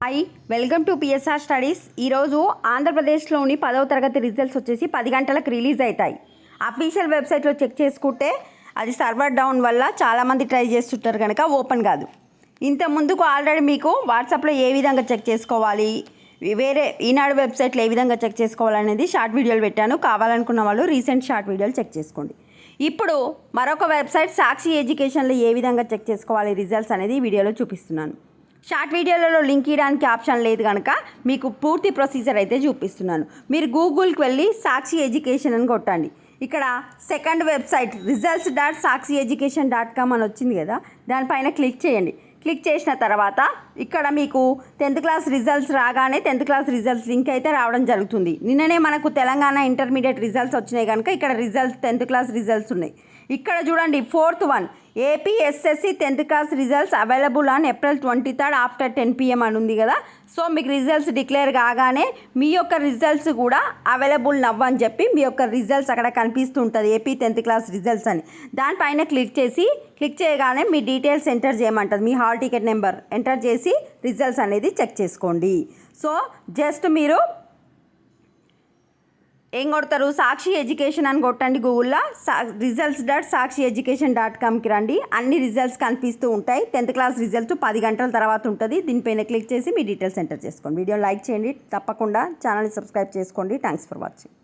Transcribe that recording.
Hi, welcome to PSR studies. ఈరోజు ఆంధ్రప్రదేశ్లోని 10వ తరగతి రిజల్ట్స్ వచ్చేసి 10 గంటలకు రిలీజ్ అవుతాయి. అఫీషియల్ వెబ్సైట్లో చెక్ చేసుకుంటే అది సర్వర్ డౌన్ వల్ల చాలామంది ట్రై చేస్తుంటారు కనుక ఓపెన్ కాదు. ఇంత ముందుకు ఆల్రెడీ మీకు వాట్సాప్లో ఏ విధంగా చెక్ చేసుకోవాలి, వేరే ఈనాడు వెబ్సైట్లో ఏ విధంగా చెక్ చేసుకోవాలనేది షార్ట్ వీడియోలు పెట్టాను. కావాలనుకున్న వాళ్ళు రీసెంట్ షార్ట్ వీడియోలు చెక్ చేసుకోండి. ఇప్పుడు మరొక వెబ్సైట్ సాక్షి ఎడ్యుకేషన్లో ఏ విధంగా చెక్ చేసుకోవాలి రిజల్ట్స్ అనేది ఈ వీడియోలో చూపిస్తున్నాను. షార్ట్ వీడియోలలో లింక్ ఇవ్వడానికి ఆప్షన్ లేదు కనుక మీకు పూర్తి ప్రొసీజర్ అయితే చూపిస్తున్నాను. మీరు గూగుల్కి వెళ్ళి సాక్షి ఎడ్యుకేషన్ అని కొట్టండి. ఇక్కడ సెకండ్ వెబ్సైట్ results.saksieducation.com అని వచ్చింది కదా, దానిపైన క్లిక్ చేయండి. క్లిక్ చేసిన తర్వాత ఇక్కడ మీకు 10th క్లాస్ రిజల్ట్స్ రాగానే 10th క్లాస్ రిజల్ట్స్ లింక్ అయితే రావడం జరుగుతుంది. నిన్ననే మనకు తెలంగాణ ఇంటర్మీడియట్ రిజల్ట్స్ వచ్చినాయి కనుక ఇక్కడ రిజల్ట్స్ 10th క్లాస్ రిజల్ట్స్ ఉన్నాయి. ఇక్కడ చూడండి, 4th one APSSC 10th class results available on April 23 after 10 PM అని ఉంది కదా. సో మీకు రిజల్ట్స్ డిక్లేర్ కాగానే మీ యొక్క రిజల్ట్స్ కూడా అవైలబుల్ నవ్వని చెప్పి మీ యొక్క రిజల్ట్స్ అక్కడ కనిపిస్తుంటుంది, ఏపీ 10th క్లాస్ రిజల్ట్స్ అని. దానిపైన క్లిక్ చేయగానే మీ డీటెయిల్స్ ఎంటర్ చేయమంటుంది. మీ హాల్ టికెట్ నెంబర్ ఎంటర్ చేసి రిజల్ట్స్ అనేది చెక్ చేసుకోండి. సో జస్ట్ మీరు ఏం కొడతారు, సాక్షి ఎడ్యుకేషన్ అని కొట్టండి గూగుల్లో. results.saksieducation.comకి రండి. అన్ని రిజల్ట్స్ కనిపిస్తూ ఉంటాయి. 10th క్లాస్ రిజల్ట్ 10 గంటల తర్వాత ఉంటుంది. దీనిపైన క్లిక్ చేసి మీ డీటెయిల్స్ ఎంటర్ చేసుకోండి. వీడియో లైక్ చేయండి, తప్పకుండా ఛానల్ని సబ్స్క్రైబ్ చేసుకోండి. Thanks for watching.